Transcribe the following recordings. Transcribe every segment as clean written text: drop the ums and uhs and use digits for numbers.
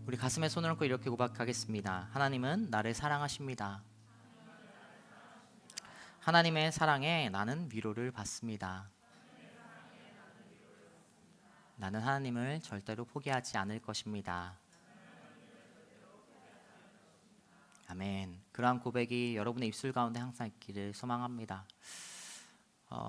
우리 가슴에 손을 얹고 이렇게 고백하겠습니다. 하나님은 나를 사랑하십니다. 하나님의 사랑에 나는 위로를 받습니다. 나는 하나님을 절대로 포기하지 않을 것입니다. 아멘. 그러한 고백이 여러분의 입술 가운데 항상 있기를 소망합니다.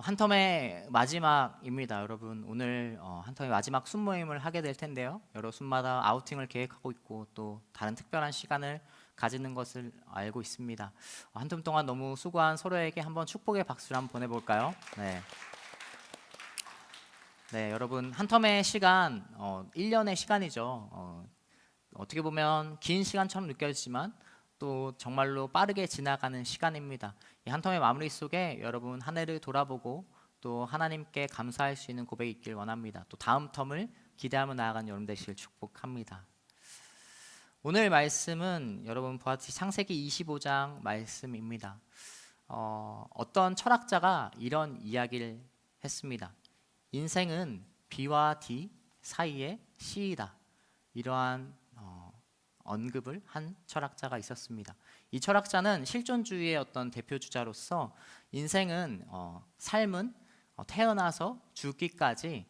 한 텀의 마지막입니다. 여러분 오늘 한 텀의 마지막 순모임을 하게 될 텐데요. 여러 순마다 아우팅을 계획하고 있고 또 다른 특별한 시간을 가지는 것을 알고 있습니다. 한 텀 동안 너무 수고한 서로에게 한번 축복의 박수를 한번 보내볼까요? 네, 여러분 한 텀의 시간 1년의 시간이죠. 어떻게 보면 긴 시간처럼 느껴지지만 또 정말로 빠르게 지나가는 시간입니다. 이 한 텀의 마무리 속에 여러분 한 해를 돌아보고 또 하나님께 감사할 수 있는 고백이 있길 원합니다. 또 다음 텀을 기대하며 나아가는 여러분 되시길 축복합니다. 오늘 말씀은 여러분 보았듯이 창세기 25장 말씀입니다. 어떤 철학자가 이런 이야기를 했습니다. 인생은 B와 D 사이의 C이다. 이러한 언급을 한 철학자가 있었습니다. 이 철학자는 실존주의의 어떤 대표 주자로서 인생은 삶은 태어나서 죽기까지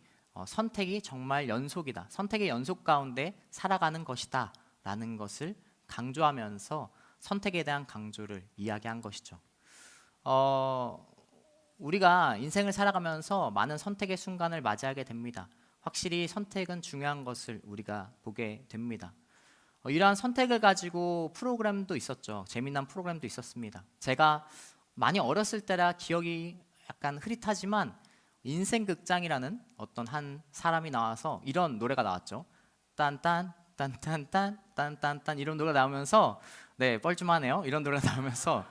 선택이 정말 연속이다. 선택의 연속 가운데 살아가는 것이다 라는 것을 강조하면서 선택에 대한 강조를 이야기한 것이죠. 우리가 인생을 살아가면서 많은 선택의 순간을 맞이하게 됩니다. 확실히 선택은 중요한 것을 우리가 보게 됩니다. 이러한 선택을 가지고 프로그램도 있었죠. 재미난 프로그램도 있었습니다. 제가 많이 어렸을 때라 기억이 약간 흐릿하지만 인생극장이라는 어떤 한 사람이 나와서 이런 노래가 나왔죠. 딴딴 딴딴딴 딴딴딴 이런 노래가 나오면서 뻘쭘하네요. 이런 노래가 나오면서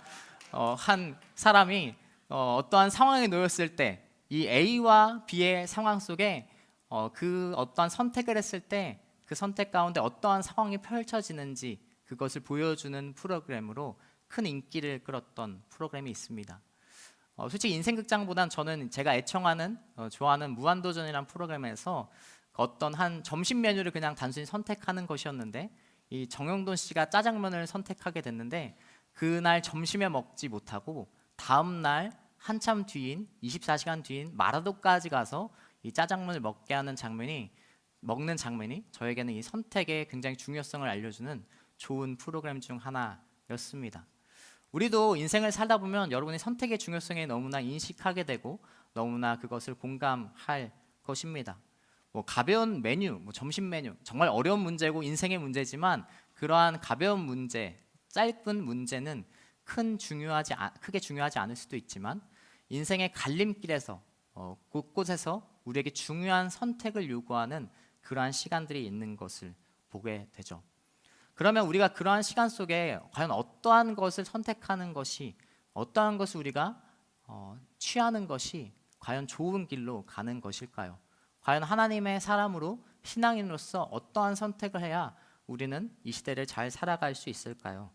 한 사람이 어떠한 상황에 놓였을 때 이 A와 B의 상황 속에 그 어떠한 선택을 했을 때 그 선택 가운데 어떠한 상황이 펼쳐지는지 그것을 보여주는 프로그램으로 큰 인기를 끌었던 프로그램이 있습니다. 솔직히 인생극장보단 저는 제가 애청하는 좋아하는 무한도전이라는 프로그램에서 어떤 한 점심 메뉴를 그냥 단순히 선택하는 것이었는데 이 정영돈 씨가 짜장면을 선택하게 됐는데 그날 점심에 먹지 못하고 다음 날 한참 뒤인 24시간 뒤인 마라도까지 가서 이 짜장면을 먹는 장면이 저에게는 이 선택의 굉장히 중요성을 알려주는 좋은 프로그램 중 하나였습니다. 우리도 인생을 살다 보면 여러분이 선택의 중요성에 너무나 인식하게 되고 너무나 그것을 공감할 것입니다. 가벼운 메뉴, 점심 메뉴 정말 어려운 문제고 인생의 문제지만 그러한 가벼운 문제, 짧은 문제는 크게 중요하지 않을 수도 있지만 인생의 갈림길에서 곳곳에서 우리에게 중요한 선택을 요구하는 그러한 시간들이 있는 것을 보게 되죠. 그러면 우리가 그러한 시간 속에 과연 어떠한 것을 선택하는 것이 어떠한 것을 우리가 취하는 것이 과연 좋은 길로 가는 것일까요? 과연 하나님의 사람으로 신앙인으로서 어떠한 선택을 해야 우리는 이 시대를 잘 살아갈 수 있을까요?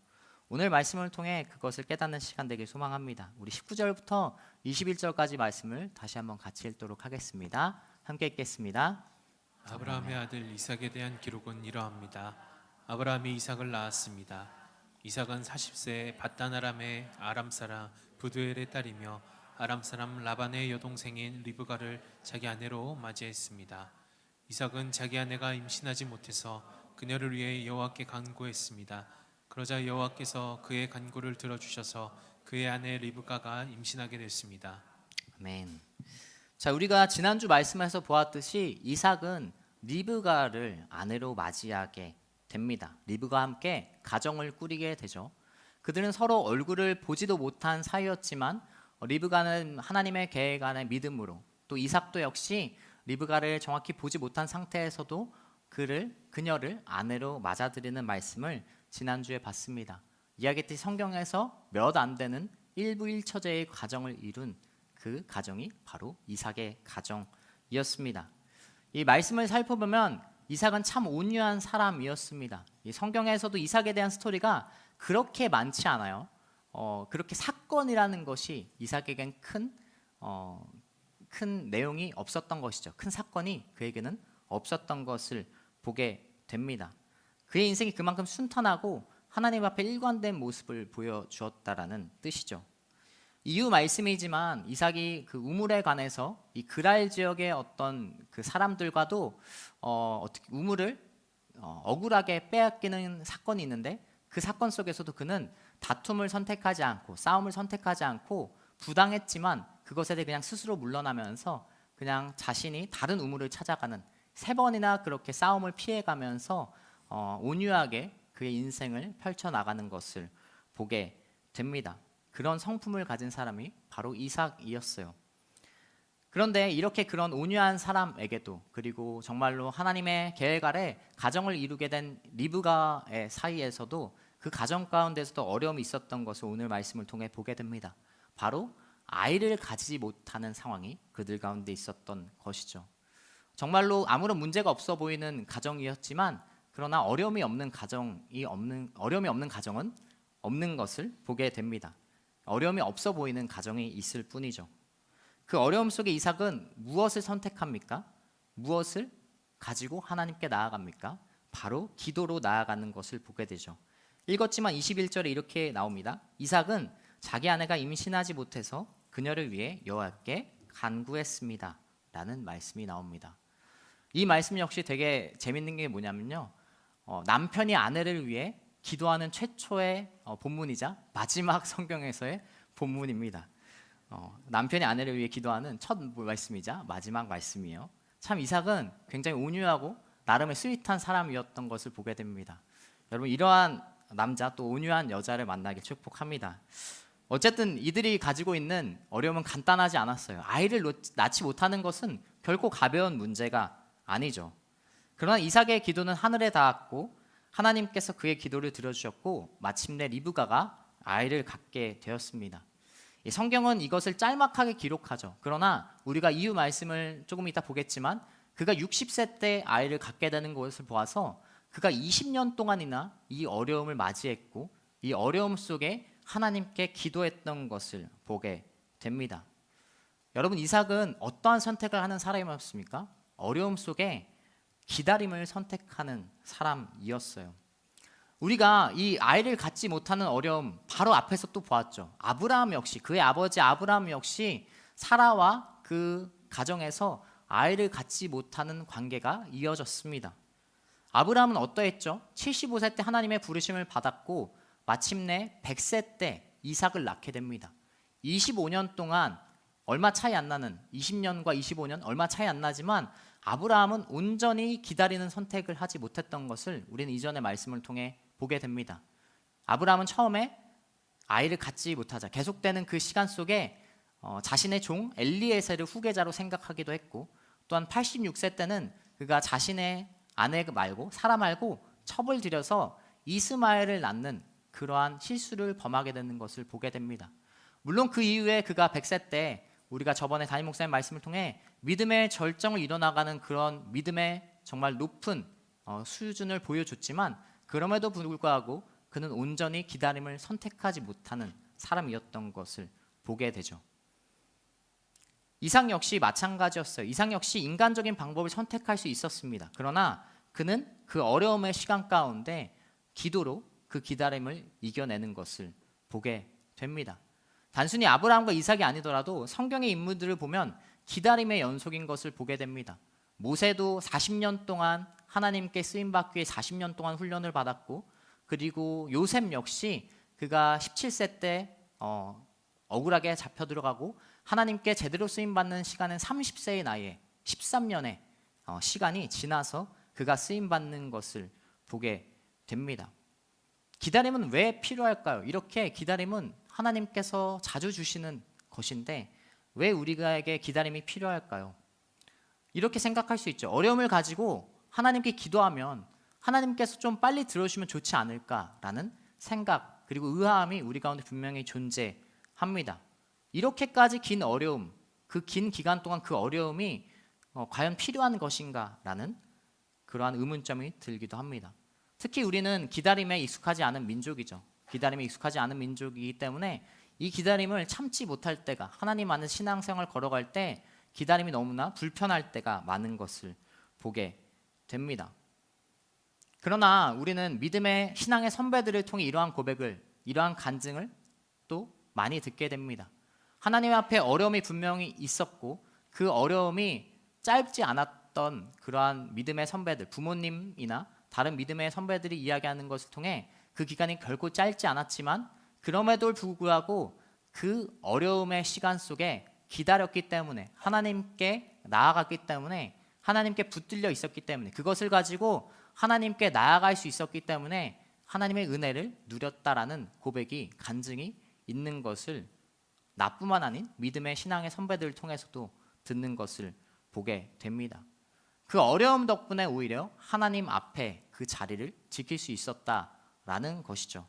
오늘 말씀을 통해 그것을 깨닫는 시간 되길 소망합니다. 우리 19절부터 21절까지 말씀을 다시 한번 같이 읽도록 하겠습니다. 함께 읽겠습니다. 아브라함의 아들 이삭에 대한 기록은 이러합니다. 아브라함이 이삭을 낳았습니다. 이삭은 40세에 밧단 아람의 아람 사람 부두엘의 딸이며 아람 사람 라반의 여동생인 리브가를 자기 아내로 맞이했습니다. 이삭은 자기 아내가 임신하지 못해서 그녀를 위해 여호와께 간구했습니다. 그러자 여호와께서 그의 간구를 들어주셔서 그의 아내 리브가가 임신하게 됐습니다. 아멘. 자, 우리가 지난주 말씀에서 보았듯이 이삭은 리브가를 아내로 맞이하게 됩니다. 리브가와 함께 가정을 꾸리게 되죠. 그들은 서로 얼굴을 보지도 못한 사이였지만 리브가는 하나님의 계획 안에 믿음으로 또 이삭도 역시 리브가를 정확히 보지 못한 상태에서도 그녀를 아내로 맞아들이는 말씀을 지난주에 봤습니다. 이야기했듯이 성경에서 몇 안 되는 일부일처제의 가정을 이룬 그 가정이 바로 이삭의 가정이었습니다. 이 말씀을 살펴보면 이삭은 참 온유한 사람이었습니다. 이 성경에서도 이삭에 대한 스토리가 그렇게 많지 않아요. 그렇게 사건이라는 것이 이삭에겐 큰 내용이 없었던 것이죠. 큰 사건이 그에게는 없었던 것을 보게 됩니다. 그의 인생이 그만큼 순탄하고 하나님 앞에 일관된 모습을 보여주었다라는 뜻이죠. 이후 말씀이지만 이삭이 그 우물에 관해서 이 그랄 지역의 어떤 그 사람들과도 어떻게 우물을 억울하게 빼앗기는 사건이 있는데, 그 사건 속에서도 그는 다툼을 선택하지 않고 싸움을 선택하지 않고 부당했지만 그것에 대해 그냥 스스로 물러나면서 그냥 자신이 다른 우물을 찾아가는, 3번이나 그렇게 싸움을 피해가면서 온유하게 그의 인생을 펼쳐나가는 것을 보게 됩니다. 그런 성품을 가진 사람이 바로 이삭이었어요. 그런데 이렇게 그런 온유한 사람에게도, 그리고 정말로 하나님의 계획 아래 가정을 이루게 된 리브가의 사이에서도 그 가정 가운데서도 어려움이 있었던 것을 오늘 말씀을 통해 보게 됩니다. 바로 아이를 가지지 못하는 상황이 그들 가운데 있었던 것이죠. 정말로 아무런 문제가 없어 보이는 가정이었지만, 그러나 어려움이 없는 가정은 없는 것을 보게 됩니다. 어려움이 없어 보이는 가정이 있을 뿐이죠. 그 어려움 속에 이삭은 무엇을 선택합니까? 무엇을 가지고 하나님께 나아갑니까? 바로 기도로 나아가는 것을 보게 되죠. 읽었지만 21절에 이렇게 나옵니다. 이삭은 자기 아내가 임신하지 못해서 그녀를 위해 여호와께 간구했습니다 라는 말씀이 나옵니다. 이 말씀 역시 되게 재밌는 게 뭐냐면요, 남편이 아내를 위해 기도하는 최초의 본문이자 마지막 성경에서의 본문입니다. 남편이 아내를 위해 기도하는 첫 말씀이자 마지막 말씀이에요. 참 이삭은 굉장히 온유하고 나름의 스윗한 사람이었던 것을 보게 됩니다. 여러분, 이러한 남자 또 온유한 여자를 만나길 축복합니다. 어쨌든 이들이 가지고 있는 어려움은 간단하지 않았어요. 아이를 낳지 못하는 것은 결코 가벼운 문제가 아니죠. 그러나 이삭의 기도는 하늘에 닿았고 하나님께서 그의 기도를 들어주셨고 마침내 리브가가 아이를 갖게 되었습니다. 성경은 이것을 짤막하게 기록하죠. 그러나 우리가 이후 말씀을 조금 이따 보겠지만 그가 60세 때 아이를 갖게 되는 것을 보아서 그가 20년 동안이나 이 어려움을 맞이했고 이 어려움 속에 하나님께 기도했던 것을 보게 됩니다. 여러분, 이삭은 어떠한 선택을 하는 사람이었습니까? 어려움 속에 기다림을 선택하는 사람이었어요. 우리가 이 아이를 갖지 못하는 어려움 바로 앞에서 또 보았죠. 아브라함 역시, 그의 아버지 아브라함 역시 사라와 그 가정에서 아이를 갖지 못하는 관계가 이어졌습니다. 아브라함은 어떠했죠? 75세 때 하나님의 부르심을 받았고 마침내 100세 때 이삭을 낳게 됩니다. 25년 동안 얼마 차이 안 나는, 20년과 25년 얼마 차이 안 나지만 아브라함은 온전히 기다리는 선택을 하지 못했던 것을 우리는 이전의 말씀을 통해 보게 됩니다. 아브라함은 처음에 아이를 갖지 못하자 계속되는 그 시간 속에 자신의 종 엘리에셀을 후계자로 생각하기도 했고, 또한 86세 때는 그가 자신의 아내 말고 사라 말고 첩을 들여서 이스마엘을 낳는 그러한 실수를 범하게 되는 것을 보게 됩니다. 물론 그 이후에 그가 100세 때 우리가 저번에 담임 목사님 말씀을 통해 믿음의 절정을 이뤄나가는 그런 믿음의 정말 높은 수준을 보여줬지만, 그럼에도 불구하고 그는 온전히 기다림을 선택하지 못하는 사람이었던 것을 보게 되죠. 이삭 역시 마찬가지였어요. 이삭 역시 인간적인 방법을 선택할 수 있었습니다. 그러나 그는 그 어려움의 시간 가운데 기도로 그 기다림을 이겨내는 것을 보게 됩니다. 단순히 아브라함과 이삭이 아니더라도 성경의 인물들을 보면 기다림의 연속인 것을 보게 됩니다. 모세도 40년 동안 하나님께 쓰임받기 위해 40년 동안 훈련을 받았고, 그리고 요셉 역시 그가 17세 때 억울하게 잡혀 들어가고 하나님께 제대로 쓰임받는 시간은 30세의 나이에 13년의 시간이 지나서 그가 쓰임받는 것을 보게 됩니다. 기다림은 왜 필요할까요? 이렇게 기다림은 하나님께서 자주 주시는 것인데 왜 우리에게 기다림이 필요할까요? 이렇게 생각할 수 있죠. 어려움을 가지고 하나님께 기도하면 하나님께서 좀 빨리 들어주시면 좋지 않을까라는 생각, 그리고 의아함이 우리 가운데 분명히 존재합니다. 이렇게까지 긴 어려움, 그 긴 기간 동안 그 어려움이 과연 필요한 것인가라는 그러한 의문점이 들기도 합니다. 특히 우리는 기다림에 익숙하지 않은 민족이죠. 기다림에 익숙하지 않은 민족이기 때문에 이 기다림을 참지 못할 때가, 하나님 안에 신앙생활 걸어갈 때 기다림이 너무나 불편할 때가 많은 것을 보게 됩니다. 그러나 우리는 믿음의 신앙의 선배들을 통해 이러한 고백을, 이러한 간증을 또 많이 듣게 됩니다. 하나님 앞에 어려움이 분명히 있었고 그 어려움이 짧지 않았던 그러한 믿음의 선배들, 부모님이나 다른 믿음의 선배들이 이야기하는 것을 통해 그 기간이 결코 짧지 않았지만 그럼에도 불구하고 그 어려움의 시간 속에 기다렸기 때문에, 하나님께 나아갔기 때문에, 하나님께 붙들려 있었기 때문에, 그것을 가지고 하나님께 나아갈 수 있었기 때문에 하나님의 은혜를 누렸다라는 고백이, 간증이 있는 것을 나뿐만 아닌 믿음의 신앙의 선배들을 통해서도 듣는 것을 보게 됩니다. 그 어려움 덕분에 오히려 하나님 앞에 그 자리를 지킬 수 있었다라는 것이죠.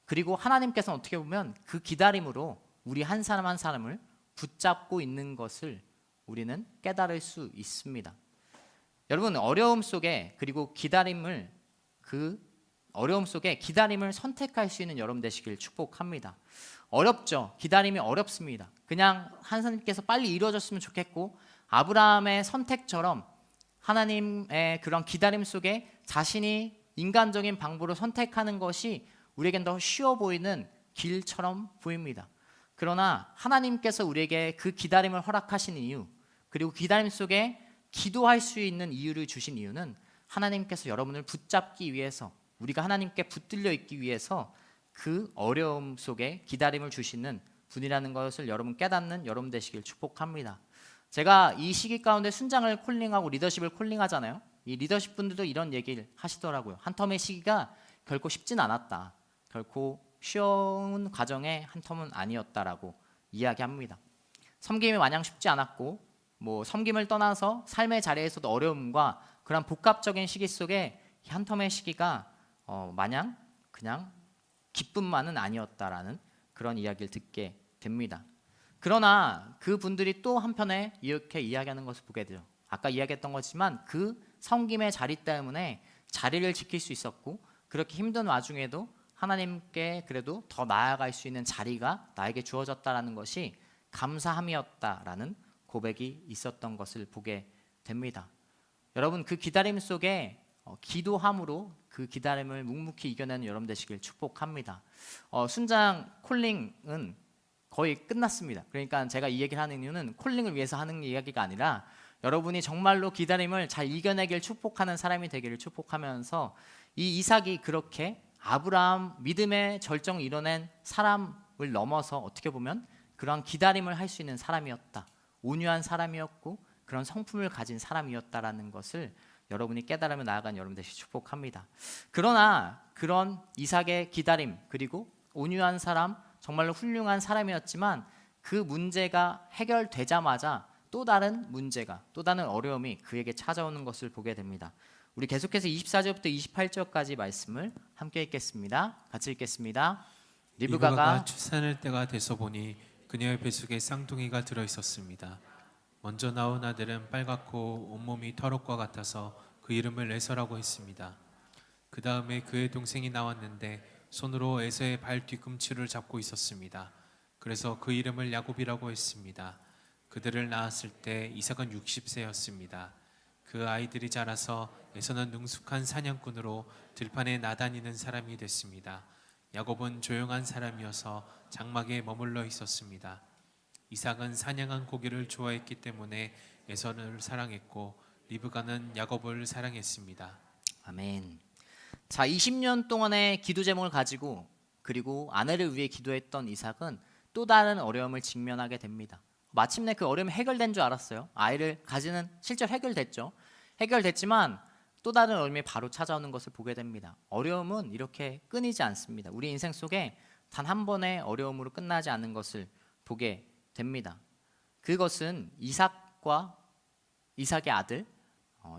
그리고 하나님께서는 어떻게 보면 그 기다림으로 우리 한 사람 한 사람을 붙잡고 있는 것을 우리는 깨달을 수 있습니다. 여러분, 어려움 속에, 그리고 기다림을, 그 어려움 속에 기다림을 선택할 수 있는 여러분 되시길 축복합니다. 어렵죠. 기다림이 어렵습니다. 그냥 하나님께서 빨리 이루어졌으면 좋겠고, 아브라함의 선택처럼 하나님의 그런 기다림 속에 자신이 인간적인 방법으로 선택하는 것이 우리에겐 더 쉬워 보이는 길처럼 보입니다. 그러나 하나님께서 우리에게 그 기다림을 허락하시는 이유, 그리고 기다림 속에 기도할 수 있는 이유를 주신 이유는 하나님께서 여러분을 붙잡기 위해서, 우리가 하나님께 붙들려 있기 위해서 그 어려움 속에 기다림을 주시는 분이라는 것을 여러분 깨닫는 여러분 되시길 축복합니다. 제가 이 시기 가운데 순장을 콜링하고 리더십을 콜링하잖아요. 이 리더십 분들도 이런 얘기를 하시더라고요. 한 텀의 시기가 결코 쉽진 않았다. 결코 쉬운 과정의 한 텀은 아니었다라고 이야기합니다. 섬김이 마냥 쉽지 않았고, 섬김을 떠나서 삶의 자리에서도 어려움과 그런 복합적인 시기 속에 한 텀의 시기가 마냥 그냥 기쁨만은 아니었다라는 그런 이야기를 듣게 됩니다. 그러나 그 분들이 또 한편에 이렇게 이야기하는 것을 보게 되죠. 아까 이야기했던 거지만 그 섬김의 자리 때문에 자리를 지킬 수 있었고, 그렇게 힘든 와중에도 하나님께 그래도 더 나아갈 수 있는 자리가 나에게 주어졌다라는 것이 감사함이었다라는 고백이 있었던 것을 보게 됩니다. 여러분, 그 기다림 속에 기도함으로 그 기다림을 묵묵히 이겨내는 여러분 되시길 축복합니다. 순장 콜링은 거의 끝났습니다. 그러니까 제가 이 얘기를 하는 이유는 콜링을 위해서 하는 이야기가 아니라 여러분이 정말로 기다림을 잘 이겨내길 축복하는 사람이 되기를 축복하면서, 이 이삭이 그렇게 아브라함 믿음의 절정을 이뤄낸 사람을 넘어서 어떻게 보면 그러한 기다림을 할 수 있는 사람이었다, 온유한 사람이었고 그런 성품을 가진 사람이었다라는 것을 여러분이 깨달으며 나아간 여러분 되시 축복합니다. 그러나 그런 이삭의 기다림, 그리고 온유한 사람, 정말로 훌륭한 사람이었지만 그 문제가 해결되자마자 또 다른 문제가, 또 다른 어려움이 그에게 찾아오는 것을 보게 됩니다. 우리 계속해서 24절부터 28절까지 말씀을 함께 읽겠습니다. 같이 읽겠습니다. 리브가가 출산할 때가 돼서 보니 그녀의 뱃속에 쌍둥이가 들어있었습니다. 먼저 나온 아들은 빨갛고 온몸이 털옷과 같아서 그 이름을 에서라고 했습니다. 그 다음에 그의 동생이 나왔는데 손으로 에서의 발 뒤꿈치를 잡고 있었습니다. 그래서 그 이름을 야곱이라고 했습니다. 그들을 낳았을 때 이삭은 60세였습니다. 그 아이들이 자라서 에서는 능숙한 사냥꾼으로 들판에 나다니는 사람이 됐습니다. 야곱은 조용한 사람이어서 장막에 머물러 있었습니다. 이삭은 사냥한 고기를 좋아했기 때문에 에서를 사랑했고 리브가는 야곱을 사랑했습니다. 아멘. 자, 20년 동안의 기도 제목을 가지고, 그리고 아내를 위해 기도했던 이삭은 또 다른 어려움을 직면하게 됩니다. 마침내 그 어려움이 해결된 줄 알았어요. 아이를 가지는 실제 해결됐죠. 해결됐지만 또 다른 어려움이 바로 찾아오는 것을 보게 됩니다. 어려움은 이렇게 끊이지 않습니다. 우리 인생 속에 단 한 번의 어려움으로 끝나지 않는 것을 보게 됩니다. 그것은 이삭의 아들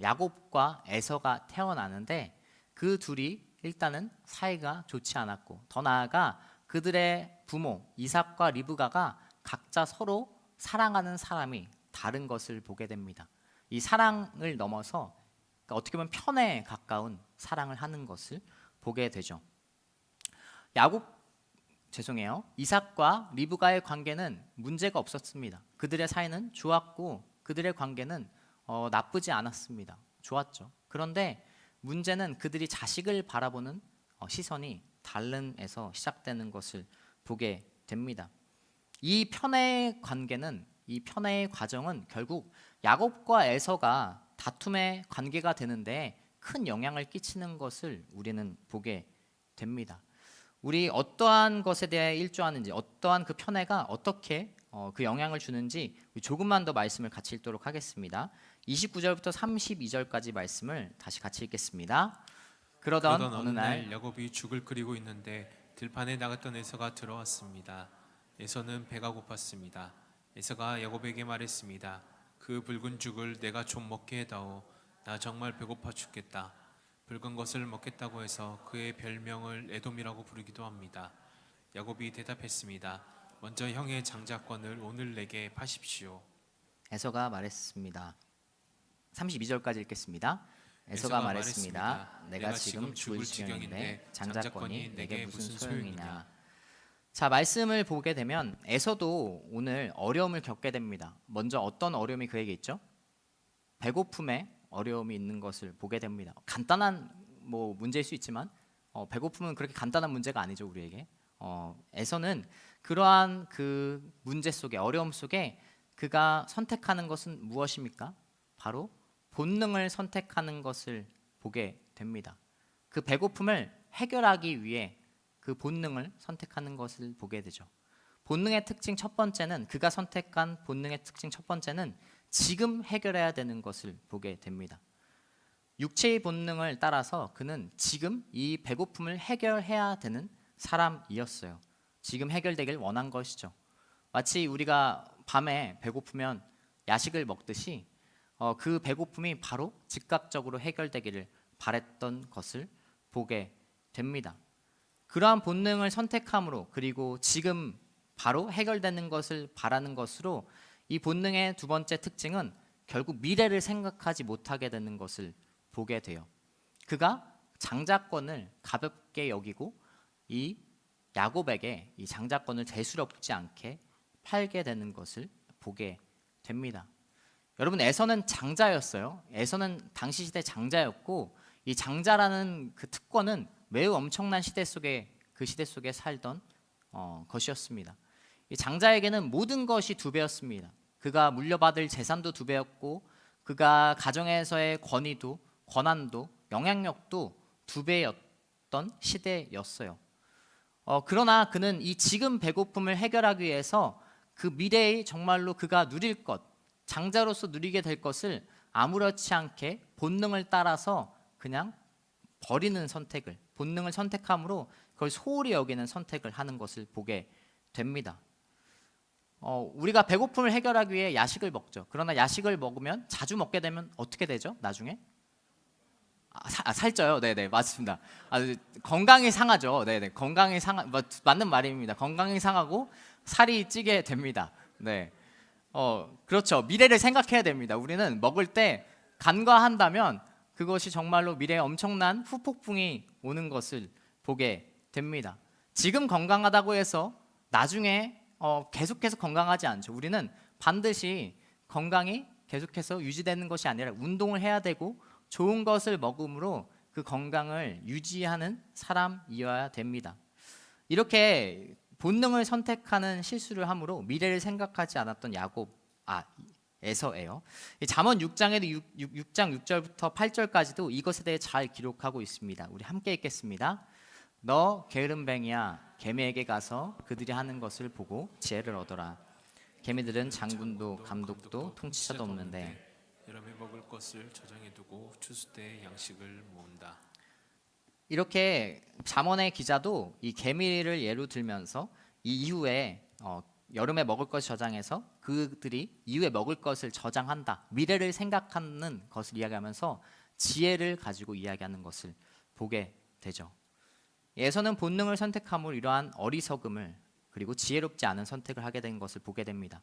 야곱과 에서가 태어나는데, 그 둘이 일단은 사이가 좋지 않았고, 더 나아가 그들의 부모 이삭과 리브가가 각자 서로 사랑하는 사람이 다른 것을 보게 됩니다. 이 사랑을 넘어서 어떻게 보면 편에 가까운 사랑을 하는 것을 보게 되죠. 이삭과 리브가의 관계는 문제가 없었습니다. 그들의 사이는 좋았고 그들의 관계는 나쁘지 않았습니다. 좋았죠. 그런데 문제는 그들이 자식을 바라보는 시선이 다름에서 시작되는 것을 보게 됩니다. 이 편애의 관계는, 이 편애의 과정은 결국 야곱과 에서가 다툼의 관계가 되는데 큰 영향을 끼치는 것을 우리는 보게 됩니다. 우리 어떠한 것에 대해 일조하는지, 어떠한 그 편애가 어떻게 그 영향을 주는지 조금만 더 말씀을 같이 읽도록 하겠습니다. 29절부터 32절까지 말씀을 다시 같이 읽겠습니다. 그러던 어느 날 야곱이 죽을 끓이고 있는데 들판에 나갔던 에서가 들어왔습니다. 에서는 배가 고팠습니다. 에서가 야곱에게 말했습니다. 그 붉은 죽을 내가 좀 먹게 해다오. 나 정말 배고파 죽겠다. 붉은 것을 먹겠다고 해서 그의 별명을 에돔이라고 부르기도 합니다. 야곱이 대답했습니다. 먼저 형의 장자권을 오늘 내게 파십시오. 에서가 말했습니다. 32절까지 읽겠습니다. 에서가 말했습니다. 내가 지금 죽을 지경인데 장자권이 내게 무슨 소용이냐. 자, 말씀을 보게 되면 에서도 오늘 어려움을 겪게 됩니다. 먼저 어떤 어려움이 그에게 있죠? 배고픔에 어려움이 있는 것을 보게 됩니다. 간단한 문제일 수 있지만 배고픔은 그렇게 간단한 문제가 아니죠, 우리에게. 에서는 그러한 그 문제 속에, 어려움 속에 그가 선택하는 것은 무엇입니까? 바로 본능을 선택하는 것을 보게 됩니다. 그 배고픔을 해결하기 위해 그 본능을 선택하는 것을 보게 되죠. 본능의 특징 첫 번째는, 그가 선택한 본능의 특징 첫 번째는 지금 해결해야 되는 것을 보게 됩니다. 육체의 본능을 따라서 그는 지금 이 배고픔을 해결해야 되는 사람이었어요. 지금 해결되길 원한 것이죠. 마치 우리가 밤에 배고프면 야식을 먹듯이 그 배고픔이 바로 즉각적으로 해결되기를 바랬던 것을 보게 됩니다. 그러한 본능을 선택함으로, 그리고 지금 바로 해결되는 것을 바라는 것으로, 이 본능의 두 번째 특징은 결국 미래를 생각하지 못하게 되는 것을 보게 돼요. 그가 장자권을 가볍게 여기고 이 야곱에게 이 장자권을 대수롭지 않게 팔게 되는 것을 보게 됩니다. 여러분, 에서는 장자였어요. 에서는 당시 시대 장자였고, 이 장자라는 그 특권은 매우 엄청난 시대 속에, 그 시대 속에 살던 것이었습니다. 이 장자에게는 모든 것이 두 배였습니다. 그가 물려받을 재산도 두 배였고, 그가 가정에서의 권한도 영향력도 두 배였던 시대였어요. 그러나 그는 이 지금 배고픔을 해결하기 위해서 그 미래의 정말로 그가 누릴 것, 장자로서 누리게 될 것을 아무렇지 않게 본능을 따라서 그냥 버리는 선택을, 본능을 선택함으로 그걸 소홀히 여기는 선택을 하는 것을 보게 됩니다. 우리가 배고픔을 해결하기 위해 야식을 먹죠. 그러나 야식을 먹으면, 자주 먹게 되면 어떻게 되죠? 나중에 살쪄요. 네네, 맞습니다. 건강이 상하죠. 네네, 건강이 맞는 말입니다. 건강이 상하고 살이 찌게 됩니다. 네, 그렇죠. 미래를 생각해야 됩니다. 우리는 먹을 때 간과한다면 그것이 정말로 미래에 엄청난 후폭풍이 오는 것을 보게 됩니다. 지금 건강하다고 해서 나중에 계속해서 건강하지 않죠. 우리는 반드시 건강이 계속해서 유지되는 것이 아니라 운동을 해야 되고 좋은 것을 먹음으로 그 건강을 유지하는 사람이어야 됩니다. 이렇게 본능을 선택하는 실수를 함으로 미래를 생각하지 않았던 에서예요. 잠언 6장에도 6장 6절부터 8절까지도 이것에 대해 잘 기록하고 있습니다. 우리 함께 읽겠습니다. 너 게으름뱅이야, 개미에게 가서 그들이 하는 것을 보고 지혜를 얻어라. 개미들은 장군도 감독도 통치자도 없는데 여름에 먹을 것을 저장해 두고 추수 때 양식을 모은다. 이렇게 잠언의 기자도 이 개미를 예로 들면서 이 이후에 여름에 먹을 것을 저장해서 그들이 이후에 먹을 것을 저장한다, 미래를 생각하는 것을 이야기하면서 지혜를 가지고 이야기하는 것을 보게 되죠. 에서는 본능을 선택함으로 이러한 어리석음을, 그리고 지혜롭지 않은 선택을 하게 된 것을 보게 됩니다.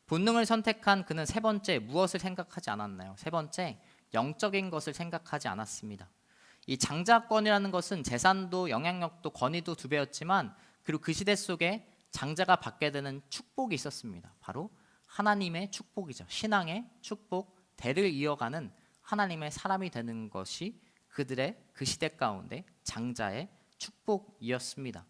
본능을 선택한 그는 세 번째, 무엇을 생각하지 않았나요? 세 번째, 영적인 것을 생각하지 않았습니다. 이 장자권이라는 것은 재산도 영향력도 권위도 두 배였지만, 그리고 그 시대 속에 장자가 받게 되는 축복이 있었습니다. 바로 하나님의 축복이죠. 신앙의 축복, 대를 이어가는 하나님의 사람이 되는 것이 그들의 그 시대 가운데 장자의 축복이었습니다.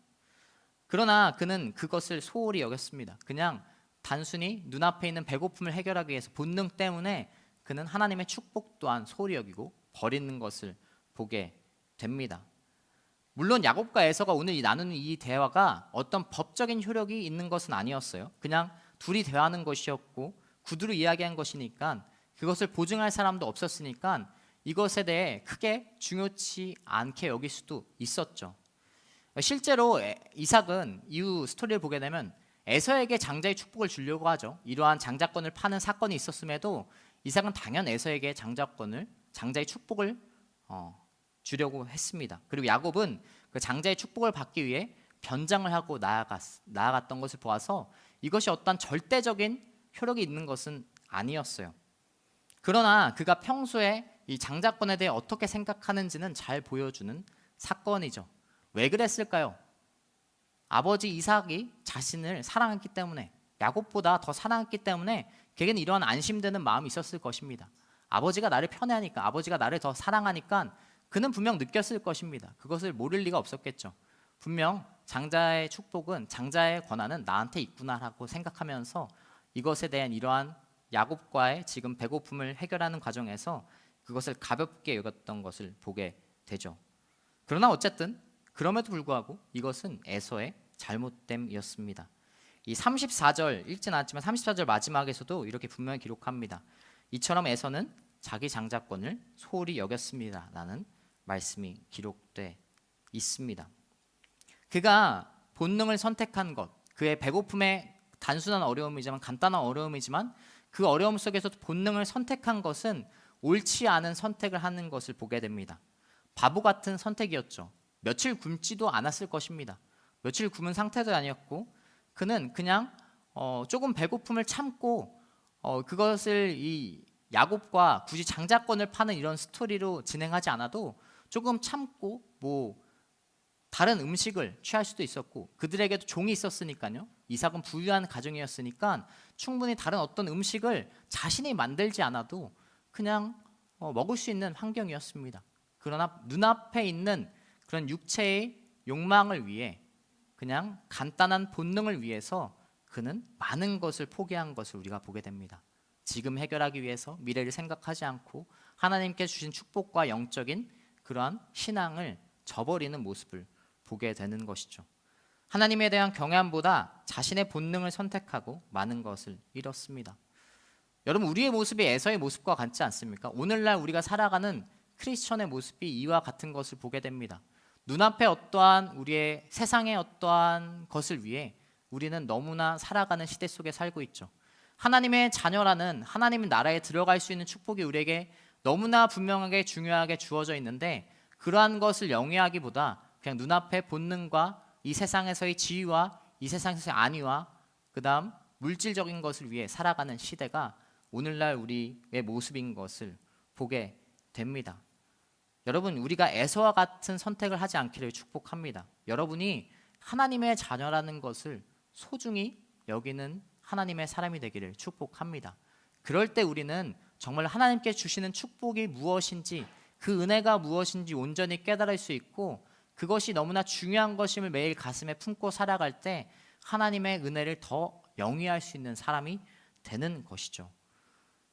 그러나 그는 그것을 소홀히 여겼습니다. 그냥 단순히 눈앞에 있는 배고픔을 해결하기 위해서 본능 때문에 그는 하나님의 축복 또한 소홀히 여기고 버리는 것을 보게 됩니다. 물론 야곱과 에서가 오늘 나누는 이 대화가 어떤 법적인 효력이 있는 것은 아니었어요. 그냥 둘이 대화하는 것이었고 구두로 이야기한 것이니까 그것을 보증할 사람도 없었으니까 이것에 대해 크게 중요치 않게 여길 수도 있었죠. 실제로 이삭은 이후 스토리를 보게 되면 에서에게 장자의 축복을 주려고 하죠. 이러한 장자권을 파는 사건이 있었음에도 이삭은 당연 에서에게 장자의 축복을 주려고 했습니다. 그리고 야곱은 그 장자의 축복을 받기 위해 변장을 하고 나아갔던 것을 보아서 이것이 어떤 절대적인 효력이 있는 것은 아니었어요. 그러나 그가 평소에 이 장자권에 대해 어떻게 생각하는지는 잘 보여주는 사건이죠. 왜 그랬을까요? 아버지 이삭이 자신을 사랑했기 때문에, 야곱보다 더 사랑했기 때문에 그에게는 이러한 안심되는 마음이 있었을 것입니다. 아버지가 나를 편애하니까, 아버지가 나를 더 사랑하니까 그는 분명 느꼈을 것입니다. 그것을 모를 리가 없었겠죠. 분명 장자의 축복은, 장자의 권한은 나한테 있구나라고 생각하면서 이것에 대한 이러한 야곱과의 지금 배고픔을 해결하는 과정에서 그것을 가볍게 여겼던 것을 보게 되죠. 그러나 어쨌든 그럼에도 불구하고 이것은 에서의 잘못됨이었습니다. 이 34절 읽진 않았지만 34절 마지막에서도 이렇게 분명히 기록합니다. 이처럼 에서는 자기 장자권을 소홀히 여겼습니다 라는 말씀이 기록돼 있습니다. 그가 본능을 선택한 것, 그의 배고픔의 단순한 어려움이지만, 간단한 어려움이지만 그 어려움 속에서도 본능을 선택한 것은 옳지 않은 선택을 하는 것을 보게 됩니다. 바보 같은 선택이었죠. 며칠 굶지도 않았을 것입니다. 며칠 굶은 상태도 아니었고 그는 그냥 조금 배고픔을 참고 그것을 이 야곱과 굳이 장자권을 파는 이런 스토리로 진행하지 않아도 조금 참고 다른 음식을 취할 수도 있었고, 그들에게도 종이 있었으니까요. 이삭은 부유한 가정이었으니까 충분히 다른 어떤 음식을 자신이 만들지 않아도 그냥 먹을 수 있는 환경이었습니다. 그러나 눈앞에 있는 그런 육체의 욕망을 위해, 그냥 간단한 본능을 위해서 그는 많은 것을 포기한 것을 우리가 보게 됩니다. 지금 해결하기 위해서 미래를 생각하지 않고 하나님께 주신 축복과 영적인 그러한 신앙을 저버리는 모습을 보게 되는 것이죠. 하나님에 대한 경외함보다 자신의 본능을 선택하고 많은 것을 잃었습니다. 여러분, 우리의 모습이 에서의 모습과 같지 않습니까? 오늘날 우리가 살아가는 크리스천의 모습이 이와 같은 것을 보게 됩니다. 눈앞에 어떠한 우리의 세상의 어떠한 것을 위해 우리는 너무나 살아가는 시대 속에 살고 있죠. 하나님의 자녀라는 하나님의 나라에 들어갈 수 있는 축복이 우리에게 너무나 분명하게 중요하게 주어져 있는데, 그러한 것을 영위하기보다 그냥 눈앞의 본능과 이 세상에서의 지위와 이 세상에서의 안위와 그 다음 물질적인 것을 위해 살아가는 시대가 오늘날 우리의 모습인 것을 보게 됩니다. 여러분, 우리가 에서와 같은 선택을 하지 않기를 축복합니다. 여러분이 하나님의 자녀라는 것을 소중히 여기는 하나님의 사람이 되기를 축복합니다. 그럴 때 우리는 정말 하나님께 주시는 축복이 무엇인지, 그 은혜가 무엇인지 온전히 깨달을 수 있고, 그것이 너무나 중요한 것임을 매일 가슴에 품고 살아갈 때 하나님의 은혜를 더 영위할 수 있는 사람이 되는 것이죠.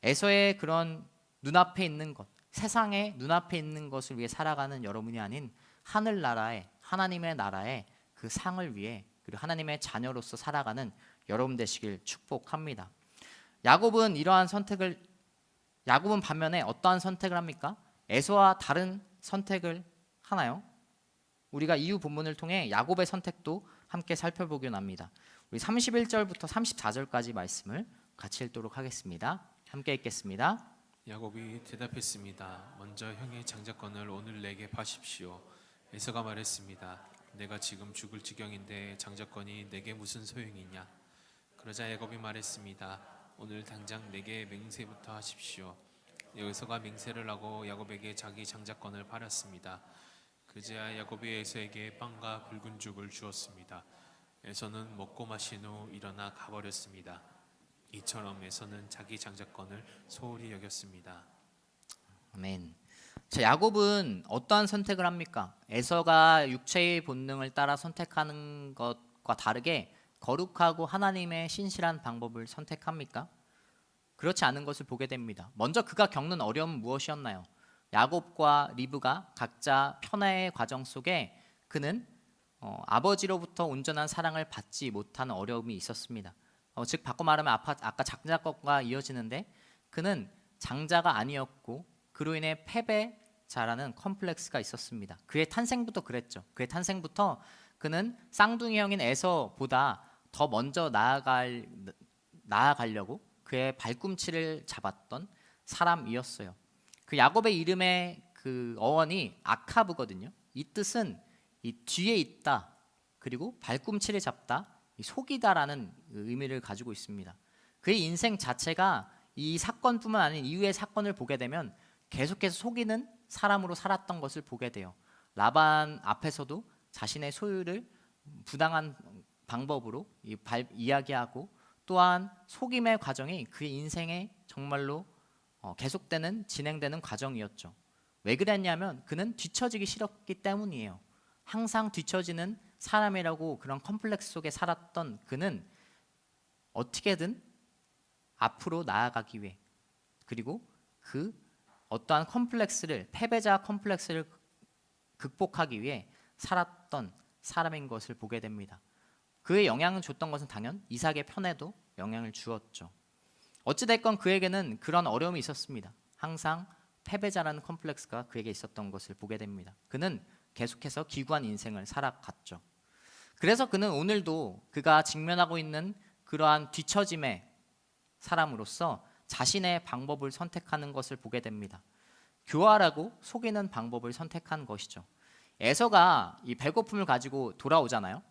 에서의 그런 눈앞에 있는 것, 세상의 눈앞에 있는 것을 위해 살아가는 여러분이 아닌 하늘나라의, 하나님의 나라의 그 상을 위해, 그리고 하나님의 자녀로서 살아가는 여러분 되시길 축복합니다. 야곱은 반면에 어떠한 선택을 합니까? 에서와 다른 선택을 하나요? 우리가 이후 본문을 통해 야곱의 선택도 함께 살펴보기로 합니다. 우리 31절부터 34절까지 말씀을 같이 읽도록 하겠습니다. 함께 읽겠습니다. 야곱이 대답했습니다. 먼저 형의 장자권을 오늘 내게 파십시오. 에서가 말했습니다. 내가 지금 죽을 지경인데 장자권이 내게 무슨 소용이냐? 그러자 야곱이 말했습니다. 오늘 당장 내게 맹세부터 하십시오. 에서가 맹세를 하고 야곱에게 자기 장자권을 팔았습니다. 그제야 야곱이 에서에게 빵과 붉은 죽을 주었습니다. 에서는 먹고 마신 후 일어나 가버렸습니다. 이처럼 에서는 자기 장자권을 소홀히 여겼습니다. 아멘. 자, 야곱은 어떠한 선택을 합니까? 에서가 육체의 본능을 따라 선택하는 것과 다르게 거룩하고 하나님의 신실한 방법을 선택합니까? 그렇지 않은 것을 보게 됩니다. 먼저 그가 겪는 어려움은 무엇이었나요? 야곱과 리브가 각자 편애의 과정 속에 그는 아버지로부터 온전한 사랑을 받지 못하는 어려움이 있었습니다. 즉 바꿔 말하면 아까 장자권과 이어지는데 그는 장자가 아니었고 그로 인해 패배자라는 컴플렉스가 있었습니다. 그의 탄생부터 그랬죠. 그의 탄생부터 그는 쌍둥이 형인 에서보다 더 먼저 나아가려고 그의 발꿈치를 잡았던 사람이었어요. 그 야곱의 이름의 그 어원이 아카브거든요. 이 뜻은 이 뒤에 있다 그리고 발꿈치를 잡다, 속이다라는 의미를 가지고 있습니다. 그의 인생 자체가 이 사건뿐만 아닌 이후의 사건을 보게 되면 계속해서 속이는 사람으로 살았던 것을 보게 돼요. 라반 앞에서도 자신의 소유를 부당한 방법으로 이야기하고 또한 속임의 과정이 그의 인생에 정말로 계속되는 진행되는 과정이었죠. 왜 그랬냐면 그는 뒤처지기 싫었기 때문이에요. 항상 뒤처지는 사람이라고 그런 컴플렉스 속에 살았던 그는 어떻게든 앞으로 나아가기 위해 그리고 그 어떠한 패배자 컴플렉스를 극복하기 위해 살았던 사람인 것을 보게 됩니다. 그의 영향을 줬던 것은 당연 이삭의 편에도 영향을 주었죠. 어찌됐건 그에게는 그런 어려움이 있었습니다. 항상 패배자라는 컴플렉스가 그에게 있었던 것을 보게 됩니다. 그는 계속해서 기구한 인생을 살아갔죠. 그래서 그는 오늘도 그가 직면하고 있는 그러한 뒤처짐의 사람으로서 자신의 방법을 선택하는 것을 보게 됩니다. 교활하고 속이는 방법을 선택한 것이죠. 에서가 이 배고픔을 가지고 돌아오잖아요.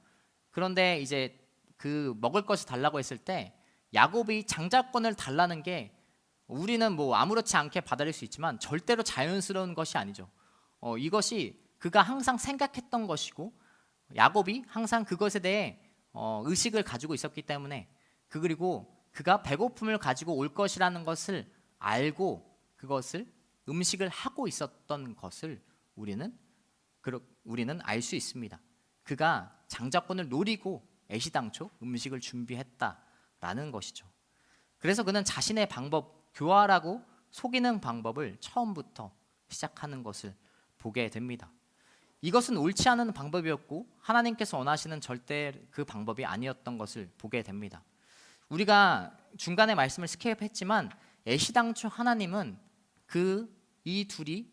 그런데 이제 그 먹을 것을 달라고 했을 때 야곱이 장자권을 달라는 게 우리는 뭐 아무렇지 않게 받아들일 수 있지만 절대로 자연스러운 것이 아니죠. 이것이 그가 항상 생각했던 것이고 야곱이 항상 그것에 대해 의식을 가지고 있었기 때문에 그리고 그가 배고픔을 가지고 올 것이라는 것을 알고 그것을 음식을 하고 있었던 것을 우리는 알 수 있습니다. 그가 장자권을 노리고 애시당초 음식을 준비했다라는 것이죠. 그래서 그는 자신의 방법, 교활하고 속이는 방법을 처음부터 시작하는 것을 보게 됩니다. 이것은 옳지 않은 방법이었고 하나님께서 원하시는 절대 그 방법이 아니었던 것을 보게 됩니다. 우리가 중간에 말씀을 스킵했지만 애시당초 하나님은 이 둘이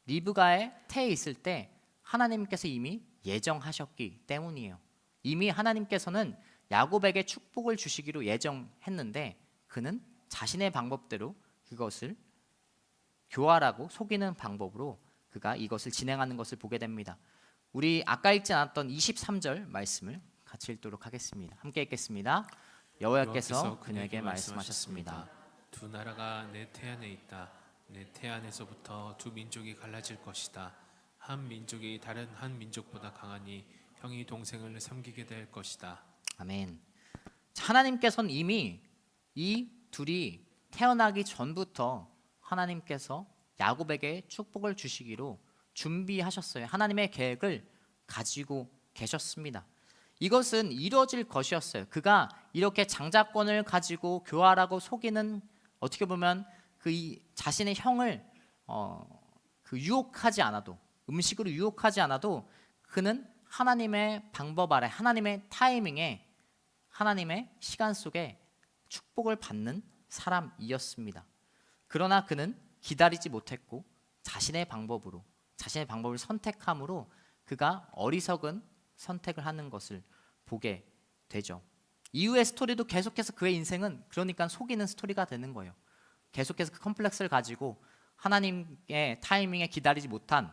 리브가의 태에 있을 때 하나님께서 이미 예정하셨기 때문이에요. 이미 하나님께서는 야곱에게 축복을 주시기로 예정했는데 그는 자신의 방법대로 그것을 교활하고 속이는 방법으로 그가 이것을 진행하는 것을 보게 됩니다. 우리 아까 읽지 않았던 23절 말씀을 같이 읽도록 하겠습니다. 함께 읽겠습니다. 여호와께서 그녀에게 말씀하셨습니다. 두 나라가 내 태안에 있다. 내 태안에서부터 두 민족이 갈라질 것이다. 한 민족이 다른 한 민족보다 강하니 형이 동생을 섬기게 될 것이다. 아멘. 하나님께서는 이미 이 둘이 태어나기 전부터 하나님께서 야곱에게 축복을 주시기로 준비하셨어요. 하나님의 계획을 가지고 계셨습니다. 이것은 이루어질 것이었어요. 그가 이렇게 장자권을 가지고 교활하고 속이는 어떻게 보면 자신의 형을 유혹하지 않아도 음식으로 유혹하지 않아도 그는 하나님의 방법 아래 하나님의 타이밍에 하나님의 시간 속에 축복을 받는 사람이었습니다. 그러나 그는 기다리지 못했고 자신의 방법을 선택함으로 그가 어리석은 선택을 하는 것을 보게 되죠. 이후의 스토리도 계속해서 그의 인생은 그러니까 속이는 스토리가 되는 거예요. 계속해서 그 컴플렉스를 가지고 하나님의 타이밍에 기다리지 못한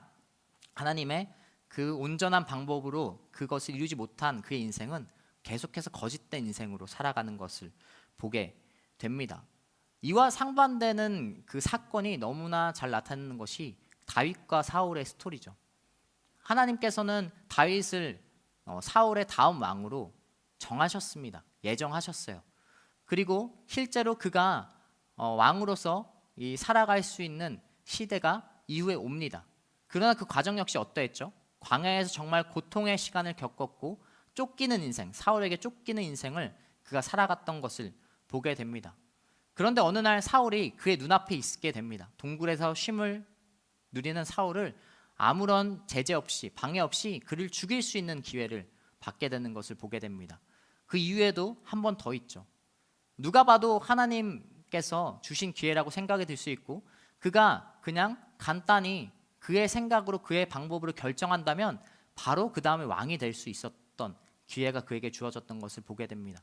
하나님의 그 온전한 방법으로 그것을 이루지 못한 그의 인생은 계속해서 거짓된 인생으로 살아가는 것을 보게 됩니다. 이와 상반되는 그 사건이 너무나 잘 나타나는 것이 다윗과 사울의 스토리죠. 하나님께서는 다윗을 사울의 다음 왕으로 정하셨습니다. 예정하셨어요. 그리고 실제로 그가 왕으로서 살아갈 수 있는 시대가 이후에 옵니다. 그러나 그 과정 역시 어떠했죠? 광야에서 정말 고통의 시간을 겪었고 쫓기는 인생, 사울에게 쫓기는 인생을 그가 살아갔던 것을 보게 됩니다. 그런데 어느 날 사울이 그의 눈앞에 있게 됩니다. 동굴에서 쉼을 누리는 사울을 아무런 제재 없이 방해 없이 그를 죽일 수 있는 기회를 받게 되는 것을 보게 됩니다. 그 이후에도 한 번 더 있죠. 누가 봐도 하나님께서 주신 기회라고 생각이 들 수 있고 그가 그냥 간단히 그의 생각으로 그의 방법으로 결정한다면 바로 그 다음에 왕이 될 수 있었던 기회가 그에게 주어졌던 것을 보게 됩니다.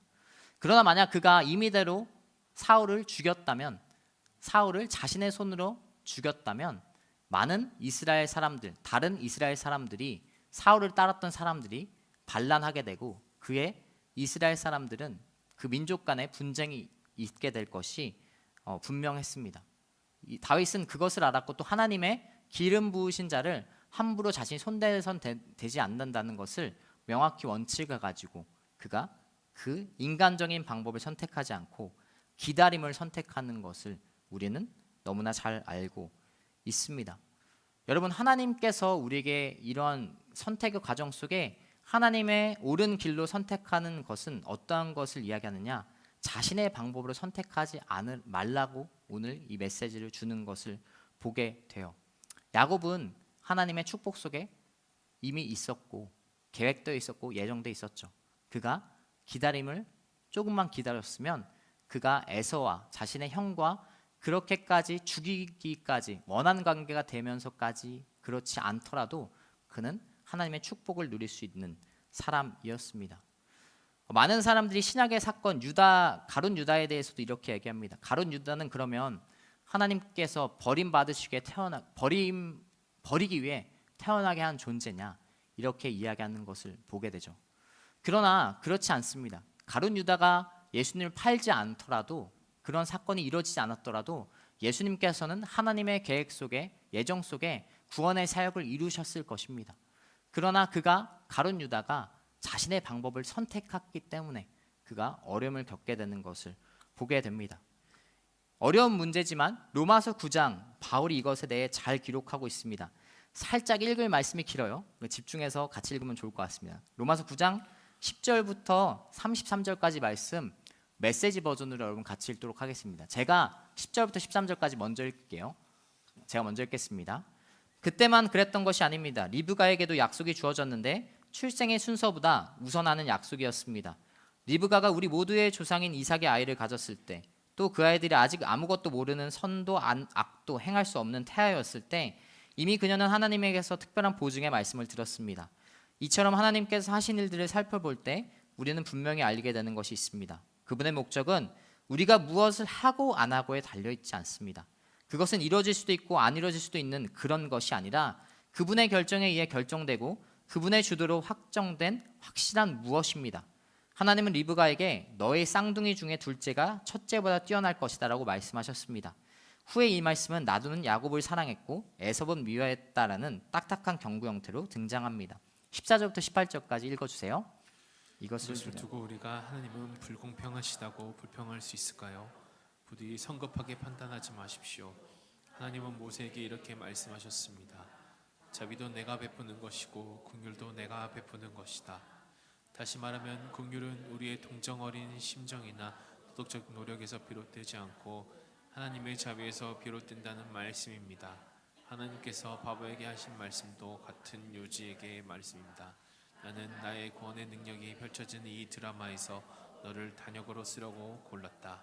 그러나 만약 그가 임의대로 사울을 죽였다면, 사울을 자신의 손으로 죽였다면 많은 이스라엘 사람들, 다른 이스라엘 사람들이, 사울을 따랐던 사람들이 반란하게 되고 그의 이스라엘 사람들은 그 민족 간의 분쟁이 있게 될 것이 분명했습니다. 다윗은 그것을 알았고 또 하나님의 기름 부으신 자를 함부로 자신이 손대선 되지 않는다는 것을 명확히 원칙을 가지고 그가 그 인간적인 방법을 선택하지 않고 기다림을 선택하는 것을 우리는 너무나 잘 알고 있습니다. 여러분, 하나님께서 우리에게 이런 선택의 과정 속에 하나님의 옳은 길로 선택하는 것은 어떠한 것을 이야기하느냐? 자신의 방법으로 선택하지 말라고 오늘 이 메시지를 주는 것을 보게 돼요. 야곱은 하나님의 축복 속에 이미 있었고 계획되어 있었고 예정되어 있었죠. 그가 기다림을 조금만 기다렸으면 그가 에서와 자신의 형과 그렇게까지 죽이기까지 원한 관계가 되면서까지 그렇지 않더라도 그는 하나님의 축복을 누릴 수 있는 사람이었습니다. 많은 사람들이 신약의 사건 가룟 유다에 대해서도 이렇게 얘기합니다. 가룟 유다는 그러면 하나님께서 버리기 위해 태어나게 한 존재냐 이렇게 이야기하는 것을 보게 되죠. 그러나 그렇지 않습니다. 가룟 유다가 예수님을 팔지 않더라도 그런 사건이 이루어지지 않았더라도 예수님께서는 하나님의 계획 속에 예정 속에 구원의 사역을 이루셨을 것입니다. 그러나 가룟 유다가 자신의 방법을 선택했기 때문에 그가 어려움을 겪게 되는 것을 보게 됩니다. 어려운 문제지만 로마서 9장 바울이 이것에 대해 잘 기록하고 있습니다. 살짝 읽을 말씀이 길어요. 집중해서 같이 읽으면 좋을 것 같습니다. 로마서 9장 10절부터 33절까지 말씀 메시지 버전으로 여러분 같이 읽도록 하겠습니다. 제가 10절부터 13절까지 먼저 읽을게요. 제가 먼저 읽겠습니다. 그때만 그랬던 것이 아닙니다. 리브가에게도 약속이 주어졌는데 출생의 순서보다 우선하는 약속이었습니다. 리브가가 우리 모두의 조상인 이삭의 아이를 가졌을 때, 또 그 아이들이 아직 아무것도 모르는 선도 악도 행할 수 없는 태아였을 때 이미 그녀는 하나님에게서 특별한 보증의 말씀을 들었습니다. 이처럼 하나님께서 하신 일들을 살펴볼 때 우리는 분명히 알게 되는 것이 있습니다. 그분의 목적은 우리가 무엇을 하고 안 하고에 달려있지 않습니다. 그것은 이루어질 수도 있고 안 이루어질 수도 있는 그런 것이 아니라 그분의 결정에 의해 결정되고 그분의 주도로 확정된 확실한 무엇입니다. 하나님은 리브가에게 너의 쌍둥이 중에 둘째가 첫째보다 뛰어날 것이다 라고 말씀하셨습니다. 후에 이 말씀은 나도는 야곱을 사랑했고 에서는 미워했다라는 딱딱한 경고 형태로 등장합니다. 14절부터 18절까지 읽어주세요. 이것을 두고 우리가 하나님은 불공평하시다고 불평할 수 있을까요? 부디 성급하게 판단하지 마십시오. 하나님은 모세에게 이렇게 말씀하셨습니다. 자비도 내가 베푸는 것이고 긍휼도 내가 베푸는 것이다. 다시 말하면 긍휼은 우리의 동정 어린 심정이나 도덕적 노력에서 비롯되지 않고 하나님의 자비에서 비롯된다는 말씀입니다. 하나님께서 바보에게 하신 말씀도 같은 요지에게 말씀입니다. 나는 나의 구원의 능력이 펼쳐진 이 드라마에서 너를 단역으로 쓰려고 골랐다.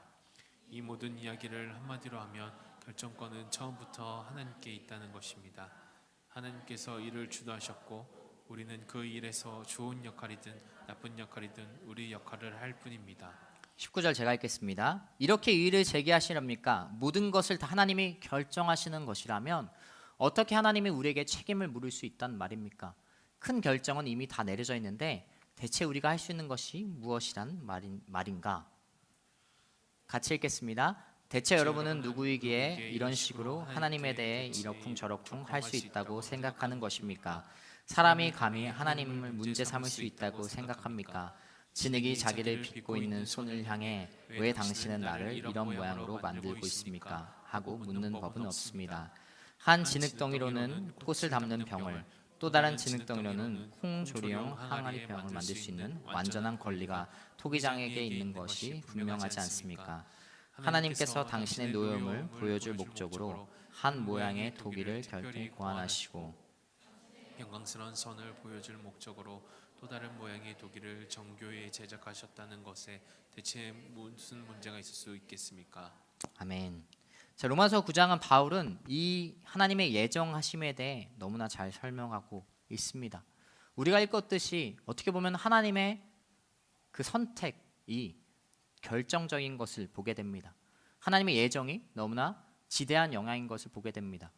이 모든 이야기를 한마디로 하면 결정권은 처음부터 하나님께 있다는 것입니다. 하나님께서 일을 주도하셨고 우리는 그 일에서 좋은 역할이든 나쁜 역할이든 우리 역할을 할 뿐입니다. 19절 제가 읽겠습니다. 이렇게 의의를 제기하시렵니까? 모든 것을 다 하나님이 결정하시는 것이라면 어떻게 하나님이 우리에게 책임을 물을 수 있단 말입니까? 큰 결정은 이미 다 내려져 있는데 대체 우리가 할 수 있는 것이 무엇이란 말인가? 같이 읽겠습니다. 대체 여러분은 누구이기에 이런 식으로 하나님에 대해 이러쿵저러쿵 할 수 있다고 생각하는 것입니까? 사람이 감히 하나님을 문제 삼을 수 있다고 생각합니까? 진흙이 자기를 빚고 있는 손을 향해 왜 당신은 나를 이런 모양으로 만들고 있습니까? 하고 묻는 법은 없습니다. 한 진흙덩이로는 꽃을 담는 병을, 또 다른 진흙덩이로는 콩조리용 항아리 병을 만들 수 있는 완전한 권리가 토기장에게 있는 것이 분명하지 않습니까? 하나님께서 당신의 노여움을 보여줄 목적으로 한 모양의 토기를 결대 고안하시고 영광스러운 선을 보여줄 목적으로 또 다른 모양의 도기를 정교히 제작하셨다는 것에 대체 무슨 문제가 있을 수 있겠습니까? 아멘. 자, 로마서 9장은 바울은 이 하나님의 예정하심에 대해 너무나 잘 설명하고 있습니다. 우리가 읽었듯이 어떻게 보면 하나님의 그 선택이 결정적인 것을 보게 됩니다. 하나님의 예정이 너무나 지대한 영향인 것을 보게 됩니다.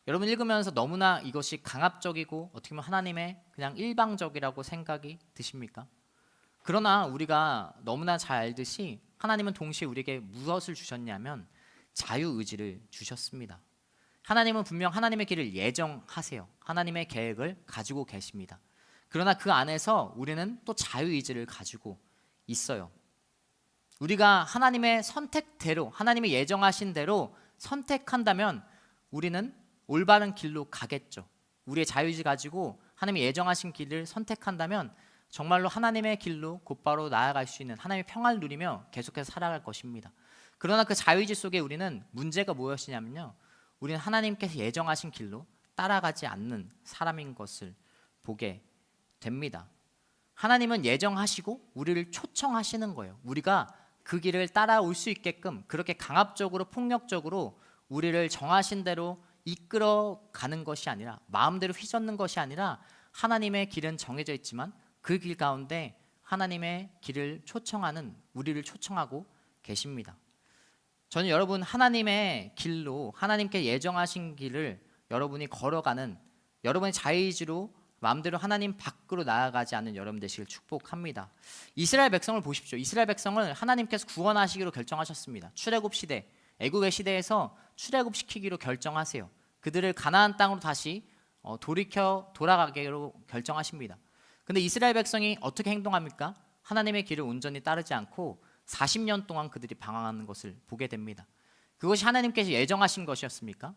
여러분 읽으면서 너무나 이것이 강압적이고 어떻게 보면 하나님의 그냥 일방적이라고 생각이 드십니까? 그러나 우리가 너무나 잘 알듯이 하나님은 동시에 우리에게 무엇을 주셨냐면 자유의지를 주셨습니다. 하나님은 분명 하나님의 길을 예정하세요. 하나님의 계획을 가지고 계십니다. 그러나 그 안에서 우리는 또 자유의지를 가지고 있어요. 우리가 하나님의 선택대로, 하나님의 예정하신 대로 선택한다면 우리는 올바른 길로 가겠죠. 우리의 자유의지 가지고 하나님의 예정하신 길을 선택한다면 정말로 하나님의 길로 곧바로 나아갈 수 있는 하나님의 평화를 누리며 계속해서 살아갈 것입니다. 그러나 그 자유의지 속에 우리는 문제가 무엇이냐면요, 우리는 하나님께서 예정하신 길로 따라가지 않는 사람인 것을 보게 됩니다. 하나님은 예정하시고 우리를 초청하시는 거예요. 우리가 그 길을 따라올 수 있게끔 그렇게 강압적으로 폭력적으로 우리를 정하신 대로 이끌어가는 것이 아니라, 마음대로 휘젓는 것이 아니라 하나님의 길은 정해져 있지만 그 길 가운데 하나님의 길을 초청하는, 우리를 초청하고 계십니다. 저는 여러분 하나님의 길로, 하나님께 예정하신 길을 여러분이 걸어가는, 여러분의 자유의지로 마음대로 하나님 밖으로 나아가지 않는 여러분 되시길 축복합니다. 이스라엘 백성을 보십시오. 이스라엘 백성을 하나님께서 구원하시기로 결정하셨습니다. 출애굽 시대, 애국의 시대에서 출애굽시키기로 결정하세요. 그들을 가나안 땅으로 다시 돌아가기로 결정하십니다. 근데 이스라엘 백성이 어떻게 행동합니까? 하나님의 길을 온전히 따르지 않고 40년 동안 그들이 방황하는 것을 보게 됩니다. 그것이 하나님께서 예정하신 것이었습니까?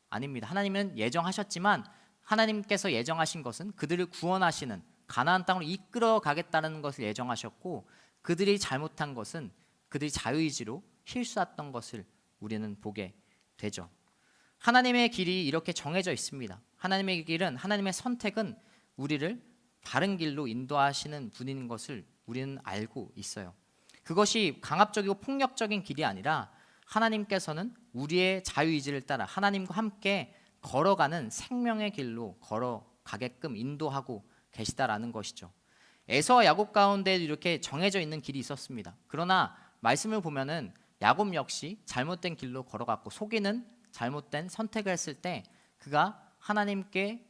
아닙니다. 하나님은 예정하셨지만 하나님께서 예정하신 것은 그들을 구원하시는, 가나안 땅으로 이끌어 가겠다는 것을 예정하셨고, 그들이 잘못한 것은 그들이 자유의지로 실수했던 것을 우리는 보게 되죠. 하나님의 길이 이렇게 정해져 있습니다. 하나님의 길은, 하나님의 선택은 우리를 바른 길로 인도하시는 분인 것을 우리는 알고 있어요. 그것이 강압적이고 폭력적인 길이 아니라 하나님께서는 우리의 자유의지를 따라 하나님과 함께 걸어가는 생명의 길로 걸어가게끔 인도하고 계시다라는 것이죠. 에서와 야곱 가운데 이렇게 정해져 있는 길이 있었습니다. 그러나 말씀을 보면은 야곱 역시 잘못된 길로 걸어갔고, 속이는 잘못된 선택을 했을 때 그가 하나님께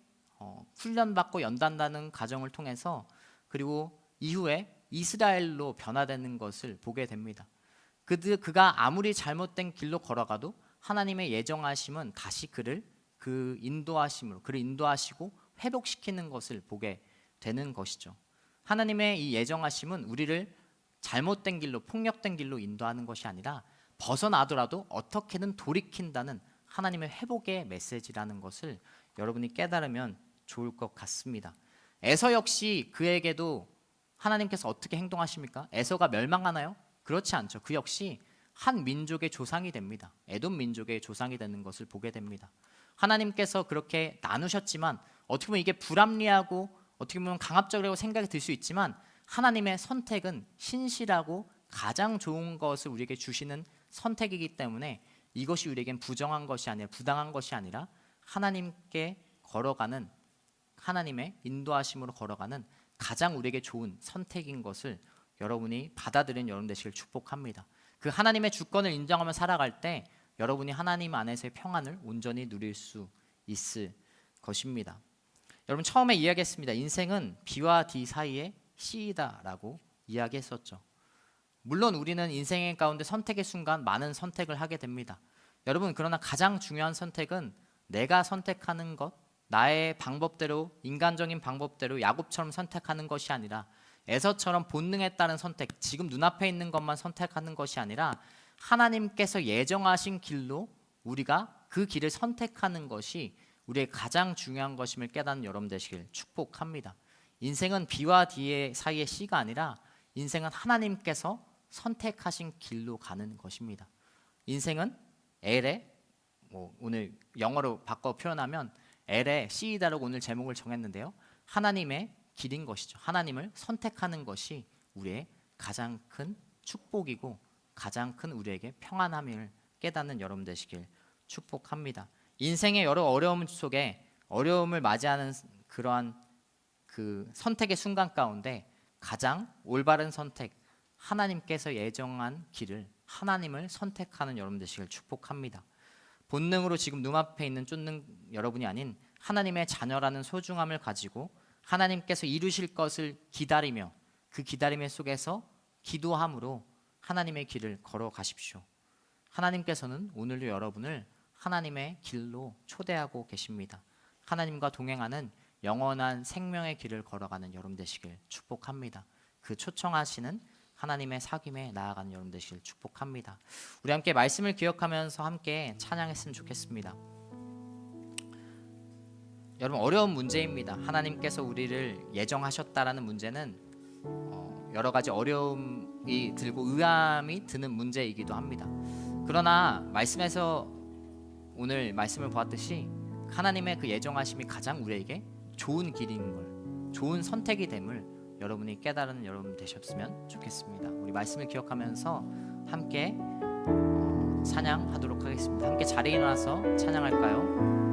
훈련받고 연단받는 과정을 통해서, 그리고 이후에 이스라엘로 변화되는 것을 보게 됩니다. 그가 아무리 잘못된 길로 걸어가도 하나님의 예정하심은 다시 그를 그 인도하심으로 그를 인도하시고 회복시키는 것을 보게 되는 것이죠. 하나님의 이 예정하심은 우리를 잘못된 길로, 폭력된 길로 인도하는 것이 아니라 벗어나더라도 어떻게든 돌이킨다는 하나님의 회복의 메시지라는 것을 여러분이 깨달으면 좋을 것 같습니다. 에서 역시 그에게도 하나님께서 어떻게 행동하십니까? 에서가 멸망하나요? 그렇지 않죠. 그 역시 한 민족의 조상이 됩니다. 에돔 민족의 조상이 되는 것을 보게 됩니다. 하나님께서 그렇게 나누셨지만 어떻게 보면 이게 불합리하고 어떻게 보면 강압적이라고 생각이 들 수 있지만, 하나님의 선택은 신실하고 가장 좋은 것을 우리에게 주시는 선택이기 때문에 이것이 우리에겐 부정한 것이 아니라, 부당한 것이 아니라 하나님께 걸어가는, 하나님의 인도하심으로 걸어가는 가장 우리에게 좋은 선택인 것을 여러분이 받아들인 여러분 되시길 축복합니다. 그 하나님의 주권을 인정하며 살아갈 때 여러분이 하나님 안에서의 평안을 온전히 누릴 수 있을 것입니다. 여러분 처음에 이야기했습니다. 인생은 B와 D 사이의 C이다라고 이야기했었죠. 물론 우리는 인생의 가운데 선택의 순간 많은 선택을 하게 됩니다. 여러분, 그러나 가장 중요한 선택은 내가 선택하는 것, 나의 방법대로, 인간적인 방법대로 야곱처럼 선택하는 것이 아니라 에서처럼 본능에 따른 선택, 지금 눈앞에 있는 것만 선택하는 것이 아니라 하나님께서 예정하신 길로 우리가 그 길을 선택하는 것이 우리의 가장 중요한 것임을 깨닫는 여러분 되시길 축복합니다. 인생은 B와 D의 사이의 C가 아니라 인생은 하나님께서 선택하신 길로 가는 것입니다. 인생은 L의 오늘 영어로 바꿔 표현하면 L의 C이다라고 오늘 제목을 정했는데요. 하나님의 길인 것이죠. 하나님을 선택하는 것이 우리의 가장 큰 축복이고 가장 큰 우리에게 평안함을 깨닫는 여러분 되시길 축복합니다. 인생의 여러 어려움 속에 어려움을 맞이하는 그러한 그 선택의 순간 가운데 가장 올바른 선택, 하나님께서 예정한 길을 하나님을 선택하는 여러분 되시길 축복합니다. 본능으로 지금 눈앞에 있는 쫓는 여러분이 아닌 하나님의 자녀라는 소중함을 가지고 하나님께서 이루실 것을 기다리며 그 기다림 속에서 기도함으로 하나님의 길을 걸어가십시오. 하나님께서는 오늘도 여러분을 하나님의 길로 초대하고 계십니다. 하나님과 동행하는 영원한 생명의 길을 걸어가는 여러분 되시길 축복합니다. 그 초청하시는 하나님의 사귐에 나아가는 여러분 되시길 축복합니다. 우리 함께 말씀을 기억하면서 함께 찬양했으면 좋겠습니다. 여러분, 어려운 문제입니다. 하나님께서 우리를 예정하셨다라는 문제는 여러 가지 어려움이 들고 의아함이 드는 문제이기도 합니다. 그러나 말씀에서 오늘 말씀을 보았듯이 하나님의 그 예정하심이 가장 우리에게 좋은 길인 걸, 좋은 선택이 됨을 여러분이 깨달은 여러분 되셨으면 좋겠습니다. 우리 말씀을 기억하면서 함께 찬양하도록 하겠습니다. 함께 자리에 일어나서 찬양할까요?